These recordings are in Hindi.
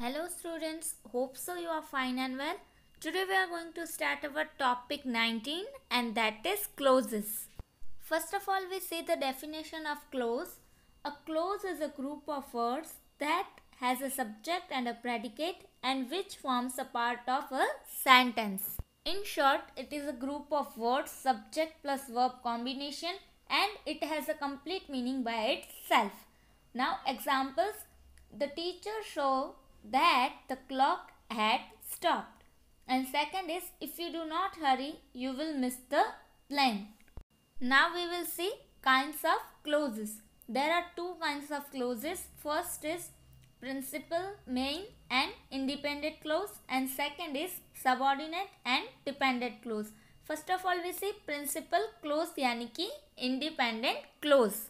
Hello students, hope so you are fine and well. Today we are going to start our topic 19 and that is clauses. First of all we see the definition of clause. A clause is a group of words that has a subject and a predicate and which forms a part of a sentence. In short, it is a group of words, subject plus verb combination, and it has a complete meaning by itself. Now examples. The teacher showed that the clock had stopped. And second is, if you do not hurry, you will miss the plane. Now we will see kinds of clauses. There are two kinds of clauses. First is principal, main and independent clause, and second is subordinate and dependent clause. First of all we see principal clause यानी कि independent clause.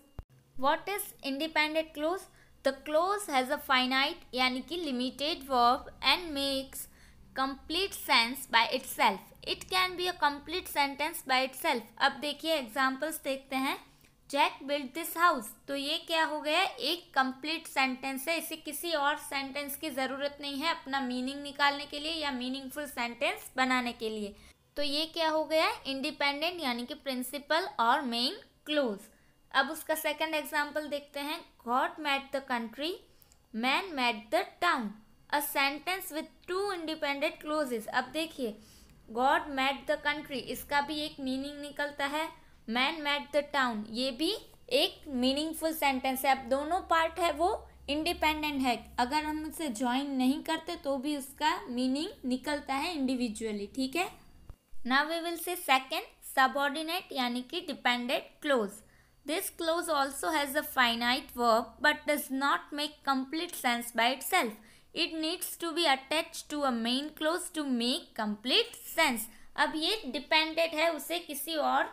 What is independent clause? The clause has a finite यानी कि limited verb and makes complete sense by itself. It can be a complete sentence by itself. अब देखिए examples देखते हैं. Jack built this house. तो ये क्या हो गया? एक complete sentence है. इसे किसी और sentence की ज़रूरत नहीं है अपना meaning निकालने के लिए या meaningful sentence बनाने के लिए. तो ये क्या हो गया? Independent यानी कि principal और main clause. अब उसका सेकंड एग्जाम्पल देखते हैं. God made the country, man made the town. A sentence with two independent clauses. अब देखिए गॉड मेड द कंट्री, इसका भी एक मीनिंग निकलता है. मैन मेड द टाउन, ये भी एक मीनिंगफुल सेंटेंस है. अब दोनों पार्ट है वो इंडिपेंडेंट है. अगर हम उसे ज्वाइन नहीं करते तो भी उसका मीनिंग निकलता है इंडिविजुअली. ठीक है. Now we will say second subordinate यानी कि dependent clause. This clause also has a finite verb but does not make complete sense by itself. It needs to be attached to a main clause to make complete sense. अब ये dependent है, उसे किसी और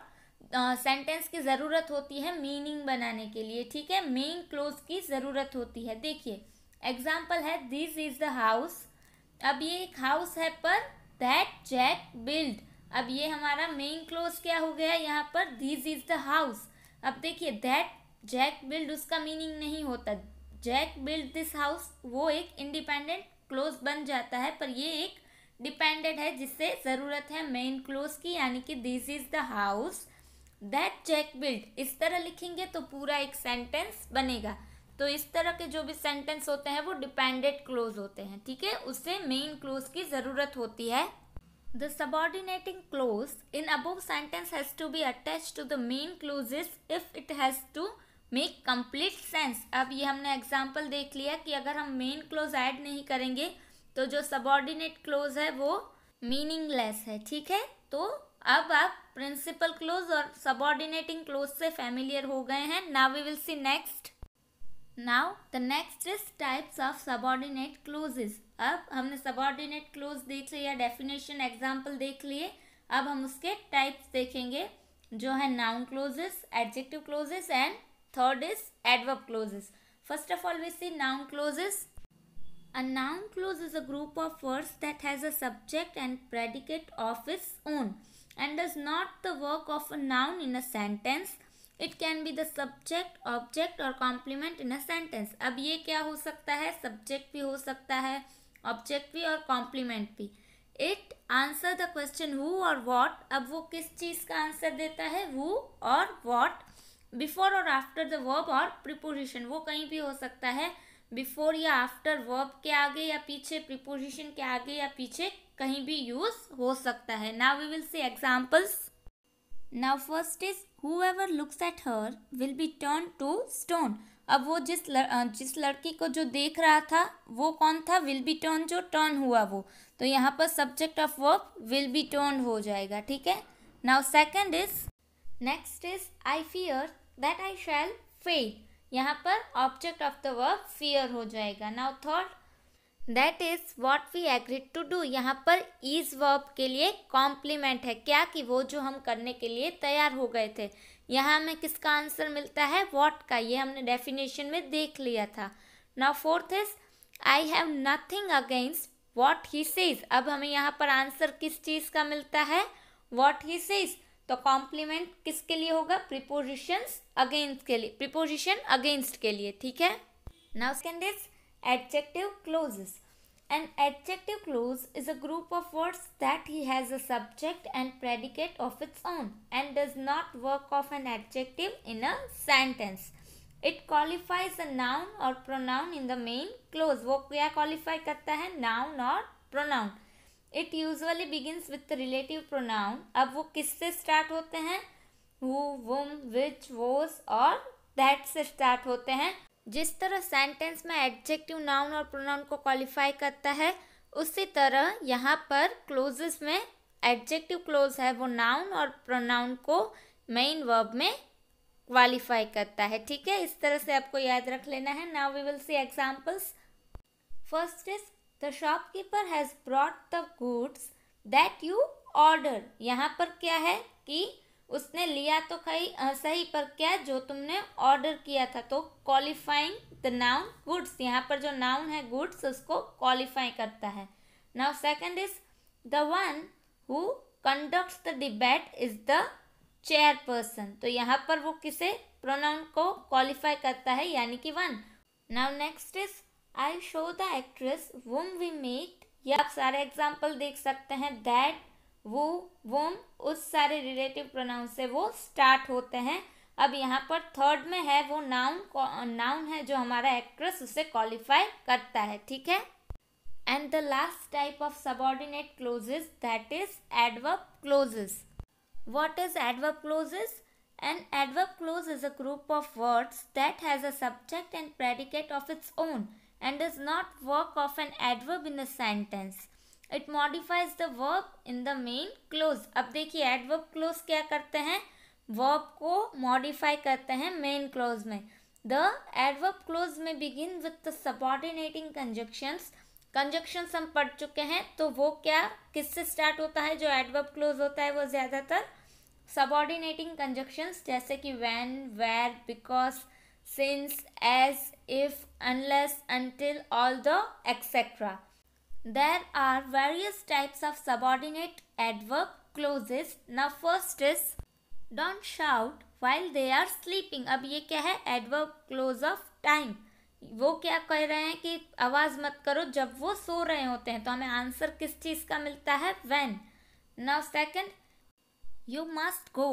सेंटेंस की ज़रूरत होती है मीनिंग बनाने के लिए. ठीक है, मेन क्लोज की ज़रूरत होती है. देखिए एग्जाम्पल है दिस इज़ द हाउस. अब ये एक हाउस है पर दैट जैक बिल्ड. अब ये हमारा मेन क्लोज क्या हो गया यहाँ पर? This is the house. अब देखिए दैट जैक बिल्ड उसका मीनिंग नहीं होता. जैक बिल्ड दिस हाउस वो एक इंडिपेंडेंट क्लोज बन जाता है, पर ये एक डिपेंडेंट है जिससे ज़रूरत है मेन क्लोज की यानी कि this is the house that Jack build. इस तरह लिखेंगे तो पूरा एक सेंटेंस बनेगा. तो इस तरह के जो भी सेंटेंस होते हैं वो डिपेंडेंट क्लोज होते हैं. ठीक है, उससे मेन क्लोज की ज़रूरत होती है. The subordinating clause in above sentence has to be attached to the main clauses if it has to make complete sense. अब ये हमने एग्जाम्पल देख लिया कि अगर हम मेन क्लोज ऐड नहीं करेंगे तो जो सबऑर्डिनेट क्लोज है वो मीनिंगलेस है. ठीक है, तो अब आप प्रिंसिपल क्लोज और सबऑर्डिनेटिंग क्लोज से फैमिलियर हो गए हैं. Now we will see next. Now the next is types of subordinate clauses. अब हमने सबऑर्डिनेट क्लोज देख लिया, डेफिनेशन एग्जाम्पल देख लिए. अब हम उसके टाइप्स देखेंगे जो है noun clauses, adjective clauses and third is adverb clauses. First of all we see noun clauses. A noun clause is a group of words that has a subject and predicate of its own and does not the work of a noun in a sentence. It can be the subject, object और complement in a sentence. अब ये क्या हो सकता है? सब्जेक्ट भी हो सकता है, ऑब्जेक्ट भी और कॉम्प्लीमेंट भी. It answer the question who और वॉट. अब वो किस चीज़ का आंसर देता है? हु और वॉट. बिफोर और आफ्टर द वर्ब और प्रीपोजिशन. वो कहीं भी हो सकता है, बिफोर या आफ्टर वर्ब के आगे या पीछे, प्रीपोजिशन के आगे या पीछे, कहीं भी यूज हो सकता है. Now we will see examples. Now first is whoever looks at her will be turned to stone. अब वो जिस लड़की को जो देख रहा था वो कौन था? will be turned, जो टर्न हुआ वो. तो यहाँ पर subject of verb will be turned हो जाएगा. ठीक है. Now second is next is I fear that I shall fail. यहाँ पर object of the verb fear हो जाएगा. Now third that is what we agreed to do. यहाँ पर इज वर्ब के लिए कॉम्प्लीमेंट है. क्या कि वो जो हम करने के लिए तैयार हो गए थे. यहाँ हमें किसका आंसर मिलता है? वॉट का. ये हमने डेफिनेशन में देख लिया था. Now fourth is I have nothing against what he says. अब हमें यहाँ पर आंसर किस चीज़ का मिलता है? What he says. तो कॉम्प्लीमेंट किसके लिए होगा? प्रीपोजिशंस अगेंस्ट के लिए, प्रीपोजिशन अगेंस्ट के लिए. ठीक है. Now second is adjective clauses. An adjective clause is a group of words that he has a subject and predicate of its own and does not work of an adjective in a sentence. It qualifies a noun or pronoun in the main clause. वो क्या qualify करता है? Noun और pronoun. It usually begins with the relative pronoun. अब वो किससे start होते हैं? Who, whom, which, was और that से start होते हैं. जिस तरह सेंटेंस में एडजेक्टिव नाउन और प्रोनाउन को क्वालिफाई करता है, उसी तरह यहाँ पर क्लोजेस में एडजेक्टिव क्लोज है वो नाउन और प्रोनाउन को मेन वर्ब में क्वालिफाई करता है. ठीक है, इस तरह से आपको याद रख लेना है. Now we will see examples. First is the shopkeeper has brought the goods that you order. यहाँ पर क्या है कि उसने लिया तो सही, पर क्या जो तुमने ऑर्डर किया था. तो क्वालिफाइंग द नाउन गुड्स, यहाँ पर जो नाउन है गुड्स उसको क्वालिफाई करता है. Now second is the one who conducts the debate is the chairperson. तो यहाँ पर वो किसे प्रोनाउन को क्वालिफाई करता है, यानी कि one. Now next is I show the actress whom we met. ये आप सारे एग्जाम्पल देख सकते हैं. दैट, वो, वुम, उस सारे रिलेटिव प्रोनाउन से वो स्टार्ट होते हैं. अब यहाँ पर थर्ड में है वो नाउन है जो हमारा एक्ट्रेस उसे क्वालिफाई करता है. ठीक है. And the last type of subordinate clauses that is adverb clauses. What is adverb clauses? An adverb clause is a group of words that has a subject and predicate of its own and does not work of an adverb in a sentence. It modifies the verb in the main clause. अब देखिए adverb clause क्या करते हैं? verb को modify करते हैं main clause में. The adverb clause में begin with the subordinating conjunctions. conjunctions हम पढ़ चुके हैं, तो वो क्या किससे start होता है? जो adverb clause होता है वो ज़्यादातर सबऑर्डिनेटिंग कंजक्शंस जैसे कि when, where, because, since, as, if, unless, until, although, etc. There are various types of subordinate adverb clauses. Now first is don't shout while they are sleeping. अब ये क्या है? adverb clause of time. वो क्या कह रहे हैं कि आवाज़ मत करो जब वो सो रहे होते हैं. तो हमें आंसर किस चीज़ का मिलता है? when. Now second, You must go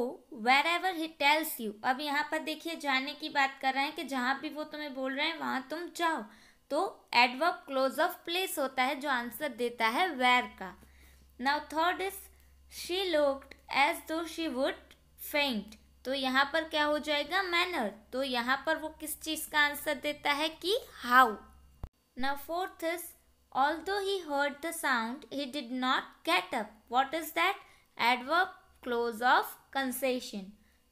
wherever he tells you. अब यहाँ पर देखिए जाने की बात कर रहे हैं कि जहाँ भी वो तुम्हें बोल रहे हैं वहाँ तुम जाओ. तो एडवर्ब क्लोज ऑफ प्लेस होता है जो आंसर देता है where का. Now third is she looked as though she would faint. तो यहाँ पर क्या हो जाएगा? मैनर. तो यहाँ पर वो किस चीज़ का आंसर देता है कि how. Now fourth is although he heard the sound he did not get up. What is that? Adverb clause of concession.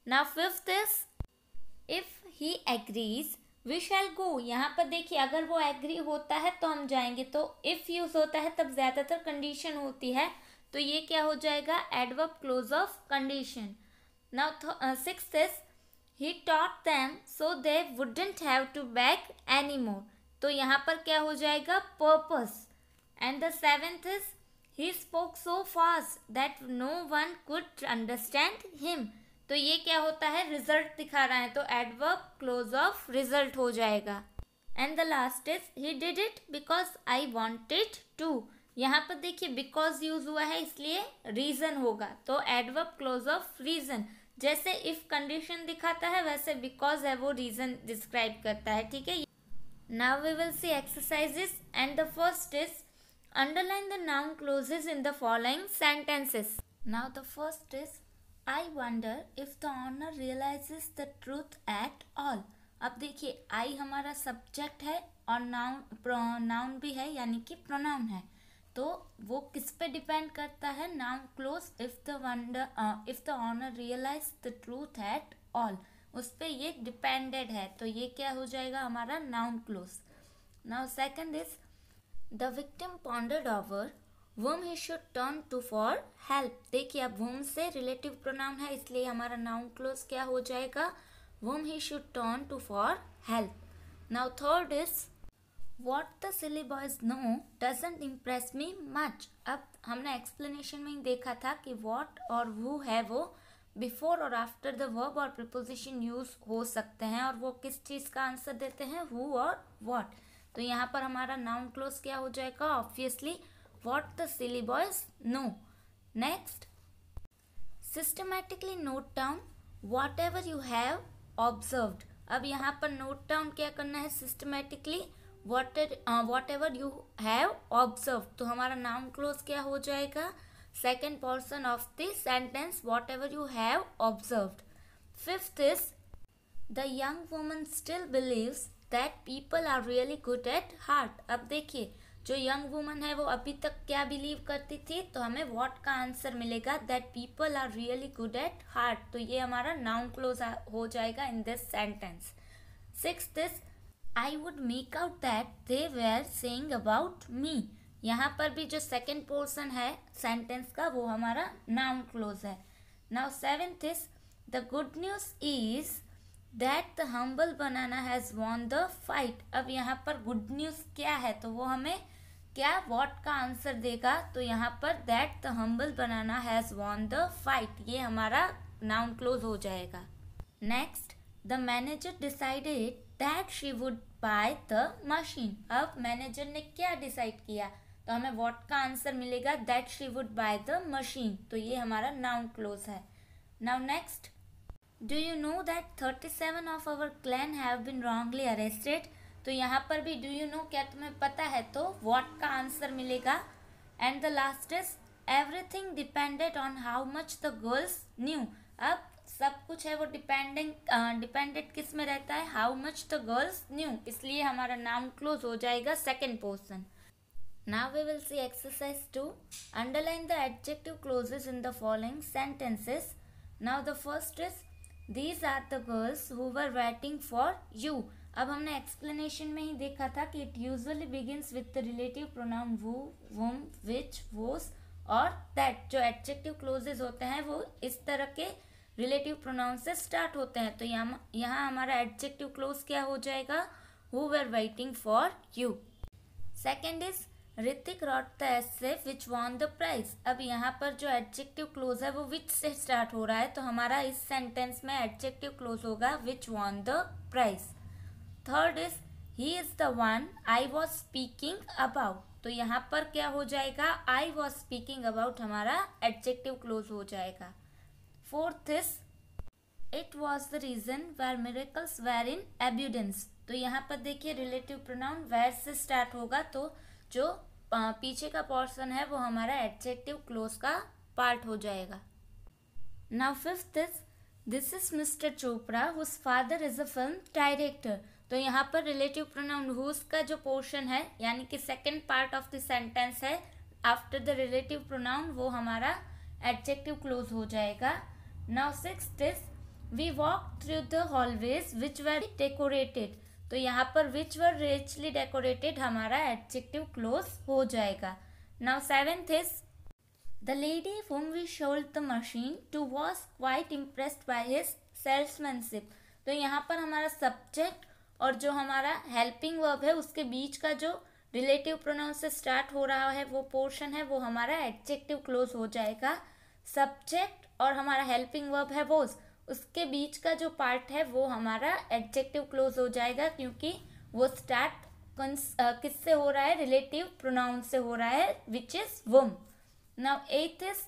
Now fifth is if he agrees we shall go. यहाँ पर देखिए अगर वो एग्री होता है तो हम जाएंगे. तो if यूज होता है तब ज़्यादातर कंडीशन होती है. तो ये क्या हो जाएगा? Adverb close of condition. Now sixth is he taught them so they wouldn't have to beg anymore. तो यहाँ पर क्या हो जाएगा? Purpose. And the seventh is He spoke so fast that no one could understand him. तो ये क्या होता है? रिजल्ट दिखा रहा है, तो एडवर्ब क्लोज ऑफ रिजल्ट हो जाएगा. And the last is he did it because I wanted to. यहाँ पर देखिए बिकॉज यूज हुआ है इसलिए रीजन होगा. तो एडवर्ब क्लोज ऑफ रीजन. जैसे इफ कंडीशन दिखाता है वैसे बिकॉज है वो रीजन डिस्क्राइब करता है. ठीक है. Now we will see exercises and the first is underline the noun clauses in the following sentences. Now the first is I wonder if the owner realizes the truth at all. अब देखिए I हमारा सब्जेक्ट है और नाउन भी है यानी कि प्रोनाउन है. तो वो किस पे डिपेंड करता है? Noun clause. If the owner realize the truth at all, उस पे ये डिपेंडेड है. तो ये क्या हो जाएगा? हमारा noun close. Now second is The victim pondered over whom he should turn to for help. देखिए अब whom से रिलेटिव प्रोनाउन है इसलिए हमारा नाउन क्लोज क्या हो जाएगा? whom he should turn to for help. Now third is what the silly boys know doesn't impress me much. अब हमने एक्सप्लेनेशन में ही देखा था कि what और who है वो बिफोर और आफ्टर द वर्ब और प्रीपोजिशन यूज हो सकते हैं और वो किस चीज़ का आंसर देते हैं? who और what. तो यहाँ पर हमारा नाउन क्लोज क्या हो जाएगा, obviously what the silly boys know. Next, systematically note down whatever you have observed. अब यहाँ पर नोट डाउन क्या करना है, systematically whatever you have observe. तो हमारा नाउन क्लोज क्या हो जाएगा, second person of the sentence whatever you have observed. Fifth is the young woman still believes that people are really good at heart. अब देखिए जो यंग वुमन है वो अभी तक क्या बिलीव करती थी, तो हमें व्हाट का आंसर मिलेगा, that people are really good at heart. तो ये हमारा नाउन क्लोज हो जाएगा in this sentence. Sixth is I would make out that they were saying about me. यहाँ पर भी जो सेकेंड पोर्शन है सेंटेंस का वो हमारा नाउन क्लोज है। Now seventh is the good news is that the humble banana has won the fight. अब यहाँ पर गुड न्यूज क्या है, तो वो हमें क्या व्हाट का आंसर देगा, तो यहाँ पर that the humble banana has won the fight, ये हमारा नाउन क्लोज हो जाएगा। Next, the manager decided that she would buy the machine. अब मैनेजर ने क्या डिसाइड किया, तो हमें व्हाट का आंसर मिलेगा, that she would buy the machine. तो ये हमारा नाउन क्लोज है। Now next, do you know that 37 of our clan have been wrongly arrested. तो यहाँ पर भी डू यू नो क्या तुम्हें पता है, तो व्हाट का आंसर मिलेगा। And the last is everything depended on how much the girls new. अब सब कुछ है वो डिपेंडेड किस में रहता है, how much the girls new, इसलिए हमारा नाउन क्लोज हो जाएगा second portion. Now we will see exercise 2. Underline the adjective clauses in the following sentences. Now the first is these are the girls who were waiting for you. अब हमने explanation में ही देखा था कि it usually begins with the relative pronoun who, whom, which, whose और that। जो adjective clauses होते हैं वो इस तरह के relative pronoun से start होते हैं। तो यहाँ हमारा adjective clause क्या हो जाएगा, who were waiting for you. Second is Hrithik wrote the essay which won the prize. अब यहाँ पर जो एडजेक्टिव क्लोज है वो विच से स्टार्ट हो रहा है, तो हमारा इस सेंटेंस में एडजेक्टिव क्लोज होगा which won the prize. Third is he is the one I was speaking about. तो यहाँ पर क्या हो जाएगा, आई वॉज स्पीकिंग अबाउट हमारा एडजेक्टिव क्लोज हो जाएगा। Fourth is it was the reason where miracles were in abundance. तो यहाँ पर देखिए रिलेटिव प्रोनाउन वेर से स्टार्ट होगा, तो जो पीछे का पोर्शन है वो हमारा एडजेक्टिव क्लोज का पार्ट हो जाएगा। Now fifth is this is mister Chopra whose father is a film director. तो यहाँ पर रिलेटिव प्रोनाउन हुज का जो पोर्शन है यानी कि second part of the sentence है आफ्टर द रिलेटिव प्रोनाउन, वो हमारा एडजेक्टिव क्लोज हो जाएगा। Now sixth is we walk through the hallways which were decorated. तो यहाँ पर विच वर रिचली डेकोरेटेड हमारा एडजेक्टिव क्लोज हो जाएगा। Now seventh is the lady whom we sold the machine to was quite impressed by his salesmanship। तो यहाँ पर हमारा सब्जेक्ट और जो हमारा हेल्पिंग वर्ब है उसके बीच का जो रिलेटिव प्रोनाउन से स्टार्ट हो रहा है वो पोर्शन है वो हमारा एडजेक्टिव क्लोज हो जाएगा। सब्जेक्ट और हमारा हेल्पिंग वर्ब है वो उसके बीच का जो पार्ट है वो हमारा एडजेक्टिव क्लोज हो जाएगा, क्योंकि वो स्टार्ट किससे हो रहा है, रिलेटिव प्रोनाउन से हो रहा है विच इज वुम। नाउ एथ is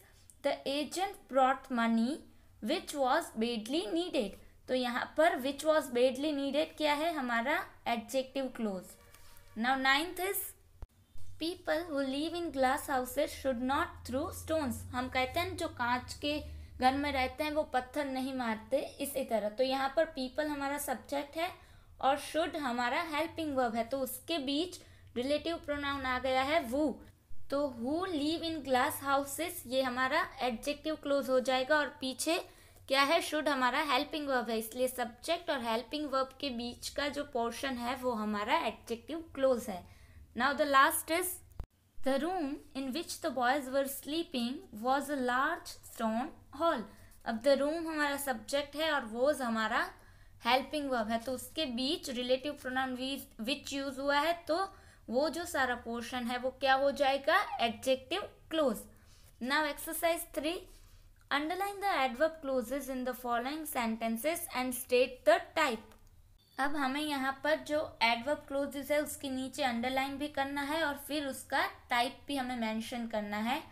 the agent brought money which was badly needed. तो यहाँ पर विच वॉज बेडली नीडेड क्या है, हमारा adjective clause. Now ninth is people who live in glass houses should not throw stones. हम कहते हैं जो कांच के घर में रहते हैं वो पत्थर नहीं मारते, इसी तरह। तो यहाँ पर पीपल हमारा सब्जेक्ट है और शुड हमारा हेल्पिंग वर्ब है, तो उसके बीच रिलेटिव प्रोनाउन आ गया है वो। तो who live in glass houses ये हमारा एडजेक्टिव क्लोज हो जाएगा और पीछे क्या है, शुड हमारा हेल्पिंग वर्ब है, इसलिए सब्जेक्ट और हेल्पिंग वर्ब के बीच का जो पोर्शन है वो हमारा एडजेक्टिव क्लोज है। Now the last is the room in which the boys were sleeping was a large stone hall. अब द रूम हमारा सब्जेक्ट है और वॉज हमारा हेल्पिंग वर्ब है, तो उसके बीच रिलेटिव प्रोनाउन विच यूज हुआ है, तो वो जो सारा पोर्शन है वो क्या हो जाएगा, adjective clause. Now exercise 3, underline the adverb clauses in the following sentences and state the type. अब हमें यहाँ पर जो एडवर्ब क्लोजेस है उसके नीचे अंडरलाइन भी करना है और फिर उसका टाइप भी हमें मेंशन करना है.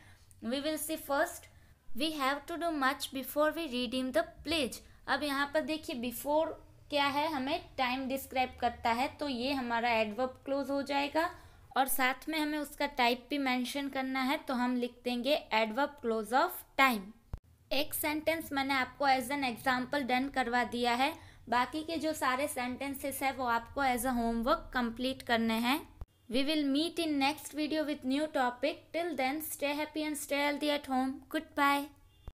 We will see first, we have to do much before we redeem the pledge. अब यहाँ पर देखिए बिफोर क्या है, हमें टाइम डिस्क्राइब करता है, तो ये हमारा एडवर्ब क्लोज हो जाएगा और साथ में हमें उसका टाइप भी मेंशन करना है, तो हम लिख देंगे एडवर्ब क्लोज ऑफ टाइम. एक सेंटेंस मैंने आपको एज एन एग्जाम्पल डन करवा दिया है, बाकी के जो सारे सेंटेंसेस है वो आपको एज अ होमवर्क कंप्लीट करने हैं. We will meet in next video with new topic. Till then stay happy and stay healthy at home. Good bye.